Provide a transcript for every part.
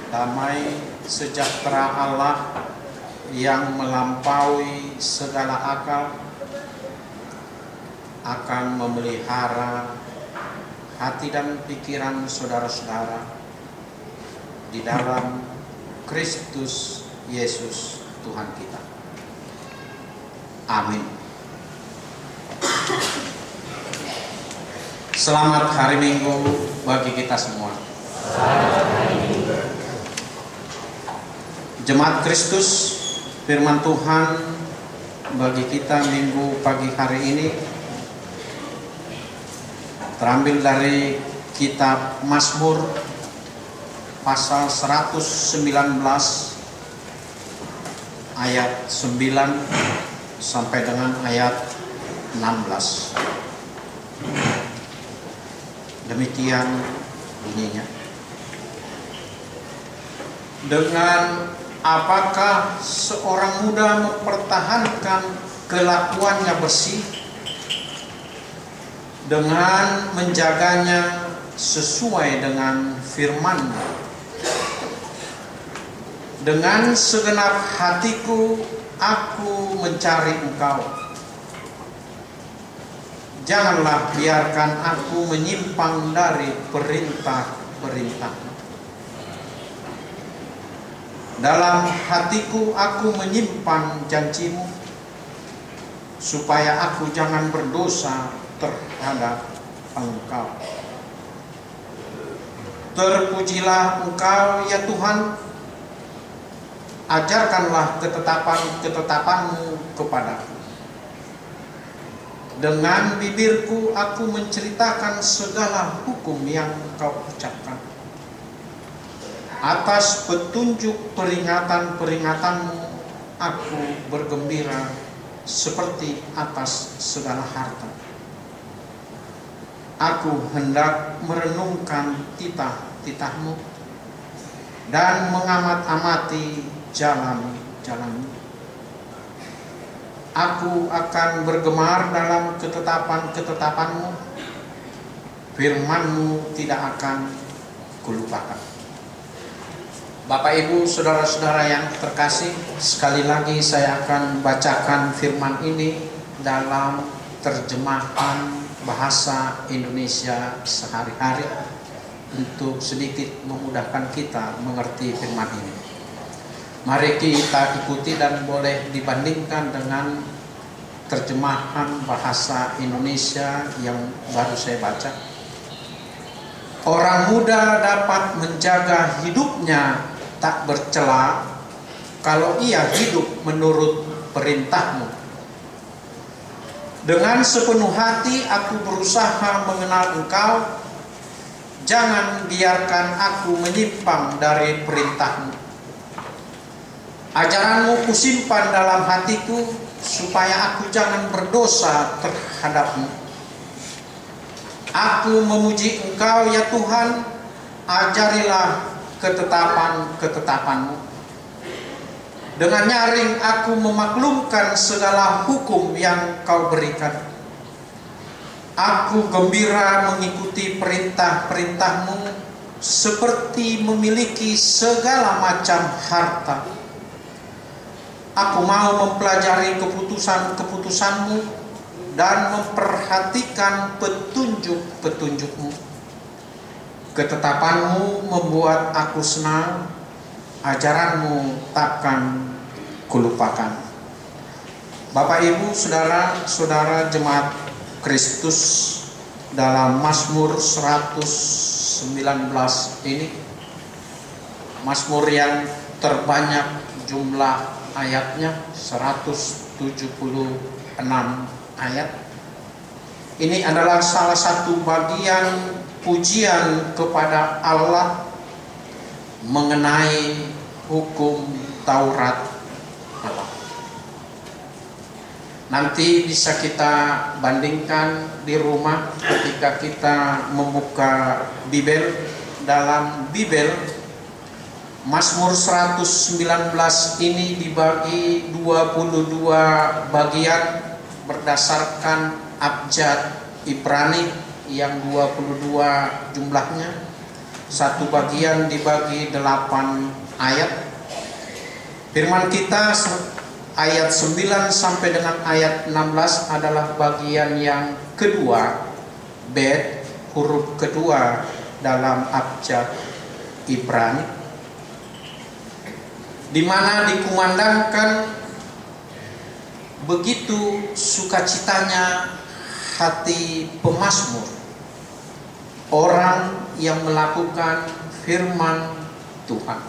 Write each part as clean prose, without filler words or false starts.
Damai sejahtera Allah yang melampaui segala akal akan memelihara hati dan pikiran saudara-saudara di dalam Kristus Yesus Tuhan kita. Amin. Selamat hari Minggu bagi kita semua. Jemaat Kristus, firman Tuhan bagi kita minggu pagi hari ini terambil dari kitab Mazmur pasal 119 ayat 9 sampai dengan ayat 16. Demikian bunyinya. Dengan apakah seorang muda mempertahankan kelakuannya bersih dengan menjaganya sesuai dengan firman? Dengan segenap hatiku aku mencari Engkau. Janganlah biarkan aku menyimpang dari perintah-perintah-Mu. Dalam hatiku aku menyimpan janji-Mu, supaya aku jangan berdosa terhadap Engkau. Terpujilah Engkau ya Tuhan, ajarkanlah ketetapan-ketetapan-Mu kepadaku. Dengan bibirku aku menceritakan segala hukum yang Kau ucapkan. Atas petunjuk peringatan-peringatan-Mu aku bergembira seperti atas segala harta. Aku hendak merenungkan titah-titah-Mu dan mengamat-amati jalan-jalan-Mu. Aku akan bergemar dalam ketetapan-ketetapan-Mu. Firman-Mu tidak akan kulupakan. Bapak Ibu saudara-saudara yang terkasih, sekali lagi saya akan bacakan firman ini dalam terjemahan bahasa Indonesia sehari-hari untuk sedikit memudahkan kita mengerti firman ini. Mari kita ikuti dan boleh dibandingkan dengan terjemahan bahasa Indonesia yang baru saya baca. Orang muda dapat menjaga hidupnya tak bercela kalau ia hidup menurut perintah-Mu. Dengan sepenuh hati aku berusaha mengenal Engkau. Jangan biarkan aku menyimpang dari perintah-Mu. Ajaran-Mu kusimpan dalam hatiku, supaya aku jangan berdosa terhadap-Mu. Aku memuji Engkau ya Tuhan, ajarilah ketetapan-ketetapan-Mu. Dengan nyaring aku memaklumkan segala hukum yang Kau berikan. Aku gembira mengikuti perintah-perintah-Mu seperti memiliki segala macam harta. Aku mau mempelajari keputusan-keputusan-Mu dan memperhatikan petunjuk-petunjuk-Mu. Ketetapan-Mu membuat aku senang, ajaran-Mu takkan kulupakan. Bapak Ibu saudara-saudara jemaat Kristus, dalam Mazmur 119 ini, Mazmur yang terbanyak jumlah ayatnya, 176 ayat. Ini adalah salah satu bagian pujian kepada Allah mengenai hukum Taurat Allah. Nanti bisa kita bandingkan di rumah ketika kita membuka Bible. Dalam Bible Mazmur 119 ini dibagi 22 bagian berdasarkan abjad Ibrani yang 22 jumlahnya. Satu bagian dibagi 8 ayat. Firman kita ayat 9 sampai dengan ayat 16 adalah bagian yang kedua, Bet, huruf kedua dalam abjad Ibrani, di mana dikumandangkan begitu sukacitanya hati pemazmur, orang yang melakukan firman Tuhan,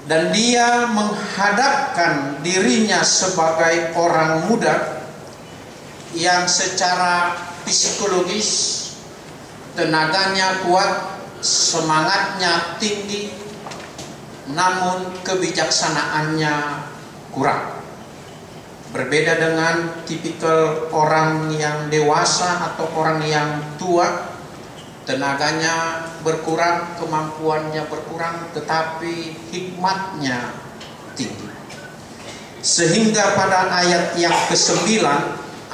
dan dia menghadapkan dirinya sebagai orang muda yang secara psikologis tenaganya kuat, semangatnya tinggi, namun kebijaksanaannya kurang. Berbeda dengan tipikal orang yang dewasa atau orang yang tua, tenaganya berkurang, kemampuannya berkurang, tetapi hikmatnya tinggi. Sehingga pada ayat yang ke-9,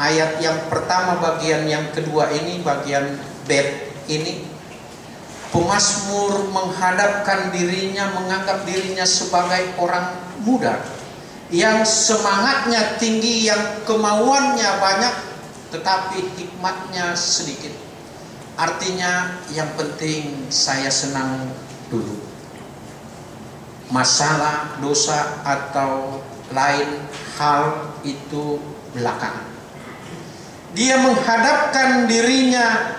ayat yang pertama bagian yang kedua ini, bagian Bet ini, pemazmur menghadapkan dirinya, menganggap dirinya sebagai orang muda yang semangatnya tinggi, yang kemauannya banyak, tetapi hikmatnya sedikit. Artinya yang penting saya senang dulu. Masalah, dosa atau lain hal itu belakangan. Dia menghadapkan dirinya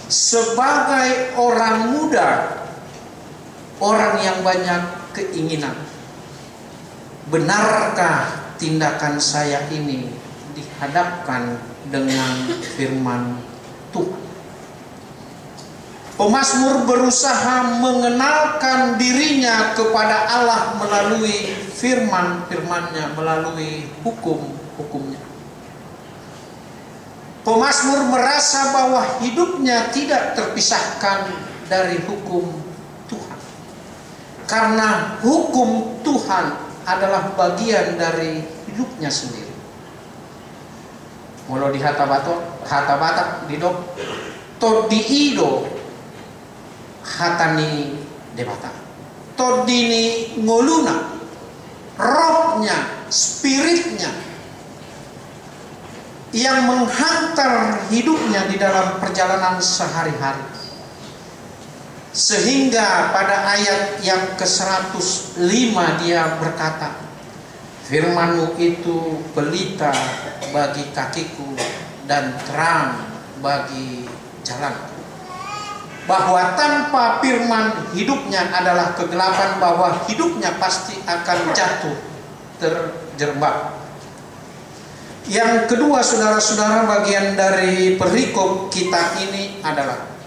sebagai orang muda, orang yang banyak keinginan. Benarkah tindakan saya ini dihadapkan dengan firman Tuhan? Pemazmur berusaha mengenalkan dirinya kepada Allah melalui firman-firmannya, melalui hukum-hukumnya. Pemazmur merasa bahwa hidupnya tidak terpisahkan dari hukum Tuhan, karena hukum Tuhan adalah bagian dari hidupnya sendiri. Molo di hata Batak di dok to di ido hatani debata to dini ngoluna, rohnya, spiritnya yang menghantar hidupnya di dalam perjalanan sehari-hari. Sehingga pada ayat yang ke-105 dia berkata, firman-Mu itu pelita bagi kakiku dan terang bagi jalanku. Bahwa tanpa firman hidupnya adalah kegelapan, bahwa hidupnya pasti akan jatuh terjerembab. Yang kedua, saudara-saudara, bagian dari perikop kita ini adalah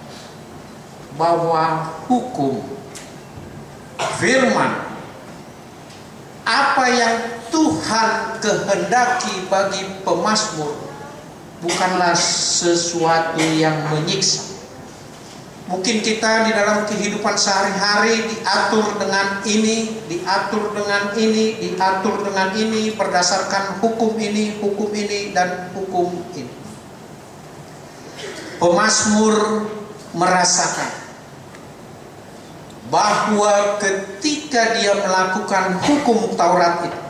bahwa hukum, firman, apa yang Tuhan kehendaki bagi pemazmur bukanlah sesuatu yang menyiksa. Mungkin kita di dalam kehidupan sehari-hari diatur dengan ini, diatur dengan ini, diatur dengan ini, berdasarkan hukum ini, dan hukum ini. Pemazmur merasakan bahwa ketika dia melakukan hukum Taurat itu,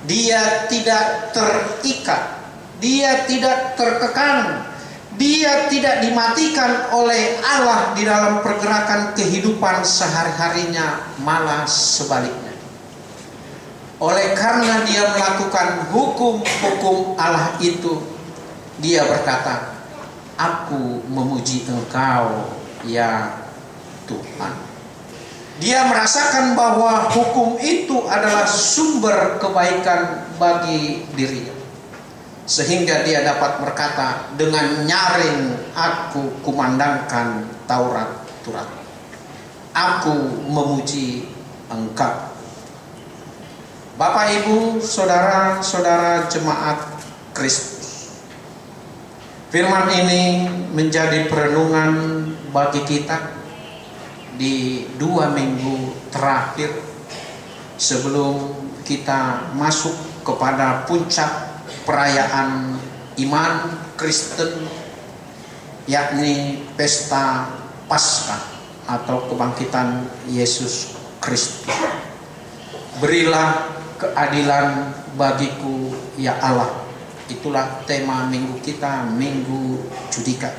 dia tidak terikat, dia tidak terkekang, dia tidak dimatikan oleh Allah di dalam pergerakan kehidupan sehari-harinya, malah sebaliknya. Oleh karena dia melakukan hukum-hukum Allah itu, dia berkata, aku memuji Engkau ya Tuhan. Dia merasakan bahwa hukum itu adalah sumber kebaikan bagi dirinya, sehingga dia dapat berkata, dengan nyaring aku kumandangkan Taurat-Turat, aku memuji Engkau. Bapak, Ibu, saudara-saudara jemaat Kristus, firman ini menjadi perenungan bagi kita di 2 minggu terakhir sebelum kita masuk kepada puncak perayaan iman Kristen, yakni pesta Paskah atau kebangkitan Yesus Kristus. Berilah keadilan bagiku ya Allah. Itulah tema minggu kita, Minggu Judikat.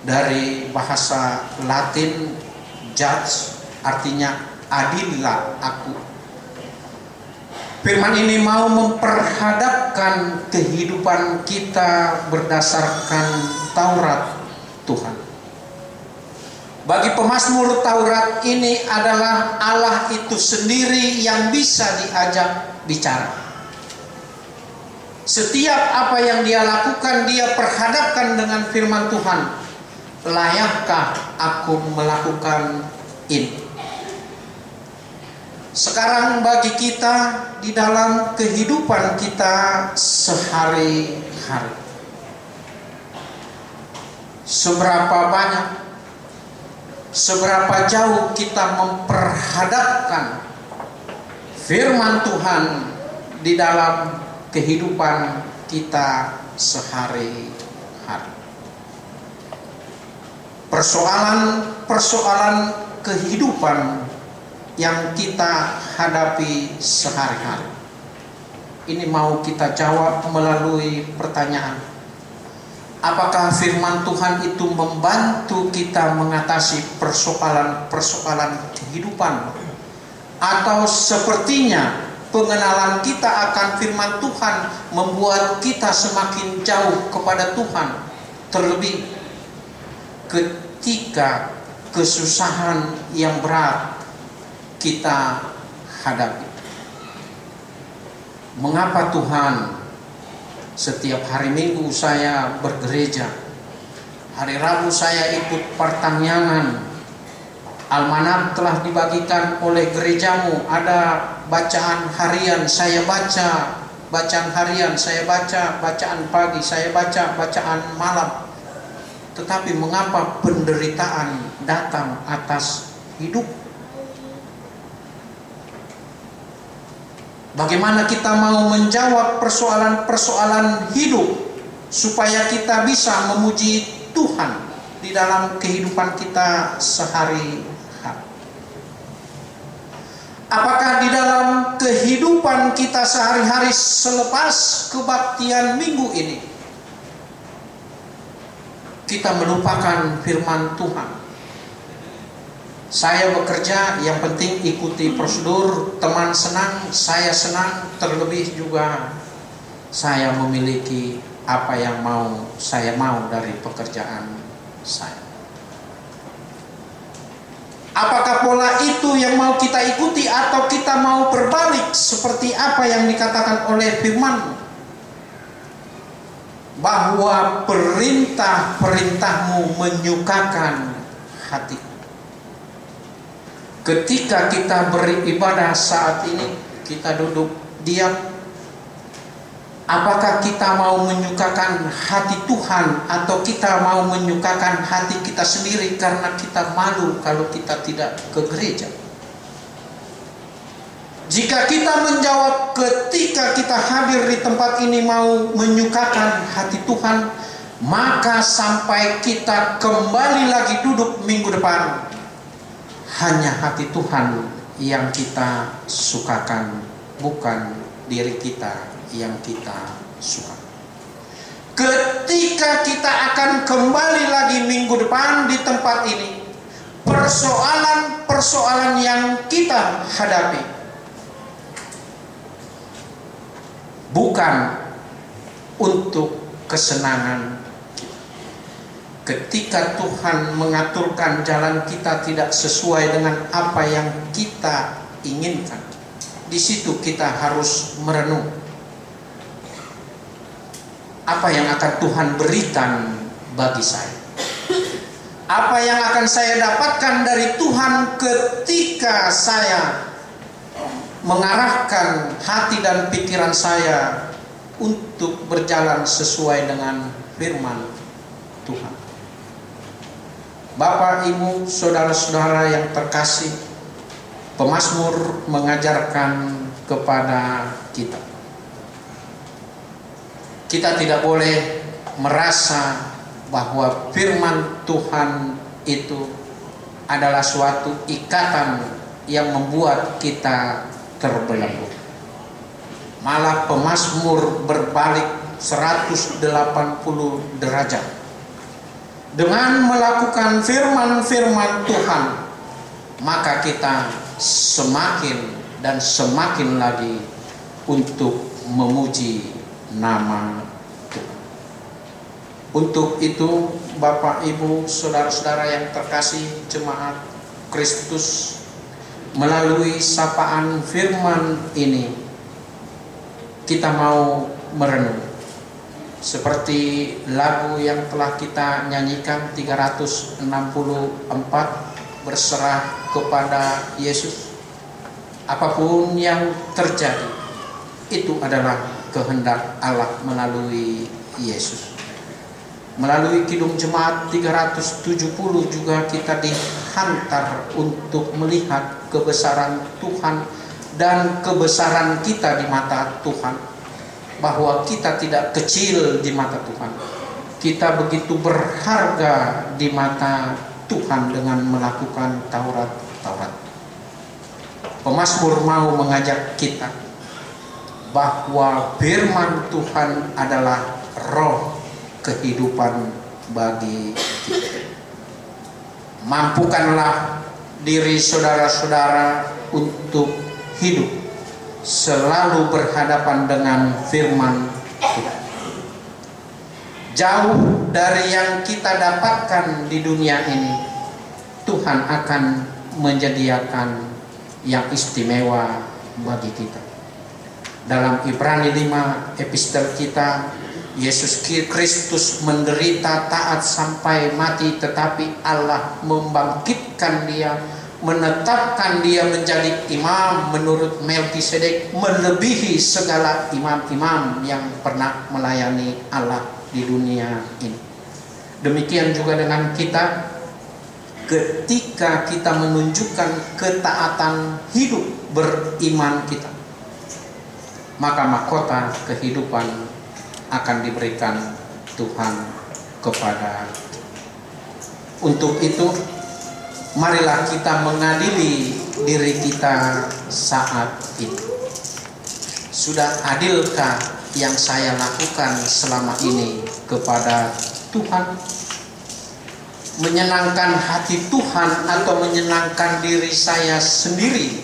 Dari bahasa Latin judge artinya adillah aku. Firman ini mau memperhadapkan kehidupan kita berdasarkan Taurat Tuhan. Bagi pemazmur, Taurat ini adalah Allah itu sendiri yang bisa diajak bicara. Setiap apa yang dia lakukan, dia perhadapkan dengan firman Tuhan. Layakkah aku melakukan ini? Sekarang bagi kita di dalam kehidupan kita sehari-hari, seberapa banyak, seberapa jauh kita memperhadapkan firman Tuhan di dalam kehidupan kita sehari-hari. Persoalan-persoalan kehidupan yang kita hadapi sehari-hari ini mau kita jawab melalui pertanyaan: apakah firman Tuhan itu membantu kita mengatasi persoalan-persoalan kehidupan, atau sepertinya pengenalan kita akan firman Tuhan membuat kita semakin jauh kepada Tuhan, terlebih ketika kesusahan yang berat kita hadapi? Mengapa Tuhan setiap hari Minggu saya bergereja, hari Rabu saya ikut pertanyaan, almanak telah dibagikan oleh gerejamu, ada bacaan harian saya baca, bacaan harian saya baca, bacaan pagi saya baca, bacaan malam, tetapi mengapa penderitaan datang atas hidup? Bagaimana kita mau menjawab persoalan-persoalan hidup supaya kita bisa memuji Tuhan di dalam kehidupan kita sehari-hari? Apakah di dalam kehidupan kita sehari-hari selepas kebaktian minggu ini kita melupakan firman Tuhan? Saya bekerja, yang penting ikuti prosedur, teman senang, saya senang, terlebih juga saya memiliki apa yang saya mau dari pekerjaan saya. Apakah pola itu yang mau kita ikuti, atau kita mau berbalik seperti apa yang dikatakan oleh firman, bahwa perintah-perintahmu menyukakan hatiku? Ketika kita beribadah saat ini, kita duduk diam, apakah kita mau menyukakan hati Tuhan, atau kita mau menyukakan hati kita sendiri karena kita malu kalau kita tidak ke gereja? Jika kita menjawab ketika kita hadir di tempat ini mau menyukakan hati Tuhan, maka sampai kita kembali lagi duduk minggu depan, hanya hati Tuhan yang kita sukakan, bukan diri kita yang kita suka. Ketika kita akan kembali lagi minggu depan di tempat ini, persoalan-persoalan yang kita hadapi bukan untuk kesenangan. Ketika Tuhan mengaturkan jalan kita tidak sesuai dengan apa yang kita inginkan, di situ kita harus merenung apa yang akan Tuhan berikan bagi saya, apa yang akan saya dapatkan dari Tuhan ketika saya mengarahkan hati dan pikiran saya untuk berjalan sesuai dengan firman Tuhan. Bapak, Ibu, saudara-saudara yang terkasih, pemazmur mengajarkan kepada kita, kita tidak boleh merasa bahwa firman Tuhan itu adalah suatu ikatan yang membuat kita terbelenggu. Malah pemazmur berbalik 180 derajat. Dengan melakukan firman-firman Tuhan, maka kita semakin dan semakin lagi untuk memuji nama Tuhan. Untuk itu, Bapak, Ibu, saudara-saudara yang terkasih jemaat Kristus, melalui sapaan firman ini kita mau merenung seperti lagu yang telah kita nyanyikan 364, berserah kepada Yesus. Apapun yang terjadi, itu adalah kehendak Allah melalui Yesus. Melalui Kidung Jemaat 370 juga kita dihantar untuk melihat kebesaran Tuhan dan kebesaran kita di mata Tuhan, bahwa kita tidak kecil di mata Tuhan. Kita begitu berharga di mata Tuhan dengan melakukan Taurat. Pemazmur mau mengajak kita bahwa firman Tuhan adalah roh kehidupan bagi kita. Mampukanlah diri saudara-saudara untuk hidup selalu berhadapan dengan firman Tuhan. Jauh dari yang kita dapatkan di dunia ini, Tuhan akan menyediakan yang istimewa bagi kita. Dalam Ibrani 5 epistel kita, Yesus Kristus menderita taat sampai mati, tetapi Allah membangkitkan dia, menetapkan dia menjadi imam menurut Melkisedek, melebihi segala imam-imam yang pernah melayani Allah di dunia ini. Demikian juga dengan kita, ketika kita menunjukkan ketaatan hidup beriman kita, maka mahkota kehidupan akan diberikan Tuhan kepada kita. Untuk itu, marilah kita mengadili diri kita saat ini. Sudah adilkah yang saya lakukan selama ini kepada Tuhan? Menyenangkan hati Tuhan atau menyenangkan diri saya sendiri?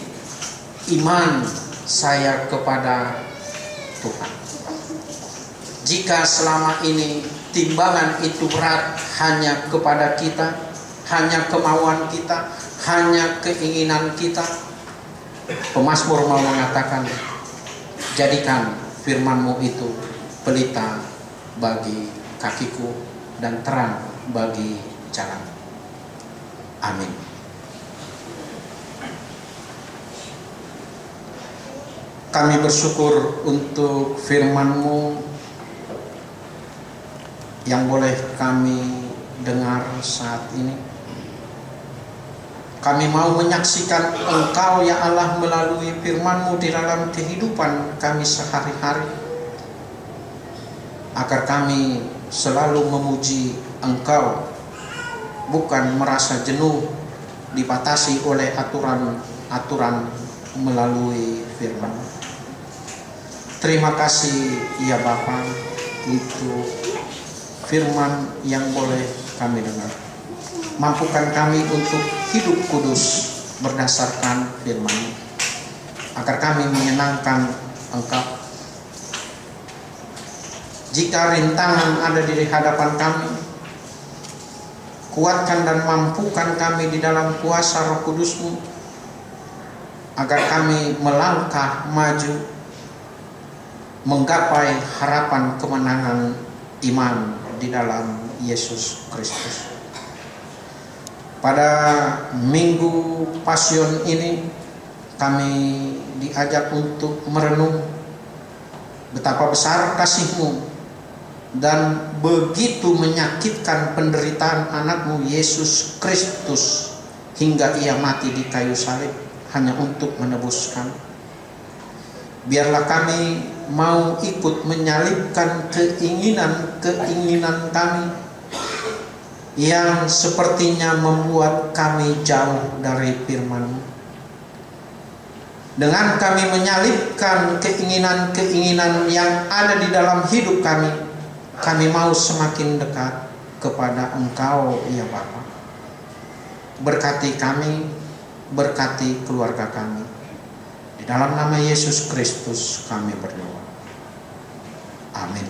Iman saya kepada Tuhan. Jika selama ini timbangan itu berat hanya kepada kita, hanya kemauan kita, hanya keinginan kita, pemazmur mau mengatakan, jadikan firman-Mu itu pelita bagi kakiku dan terang bagi jalan. Amin. Kami bersyukur untuk firman-Mu yang boleh kami dengar saat ini. Kami mau menyaksikan Engkau ya Allah melalui firman-Mu di dalam kehidupan kami sehari-hari, agar kami selalu memuji Engkau, bukan merasa jenuh dibatasi oleh aturan-aturan melalui firman. Terima kasih ya Bapa untuk firman yang boleh kami dengar. Mampukan kami untuk hidup kudus berdasarkan firman-Mu, agar kami menyenangkan Engkau. Jika rintangan ada di hadapan kami, kuatkan dan mampukan kami di dalam kuasa Roh Kudus-Mu, agar kami melangkah maju menggapai harapan kemenangan iman di dalam Yesus Kristus. Pada Minggu Pasion ini kami diajak untuk merenung betapa besar kasih-Mu dan begitu menyakitkan penderitaan anak-Mu Yesus Kristus hingga Ia mati di kayu salib hanya untuk menebus kami. Biarlah kami mau ikut menyalibkan keinginan-keinginan kami yang sepertinya membuat kami jauh dari firman-Mu. Dengan kami menyalipkan keinginan-keinginan yang ada di dalam hidup kami mau semakin dekat kepada Engkau ya Bapa. Berkati kami, berkati keluarga kami. Di dalam nama Yesus Kristus kami berdoa. Amin.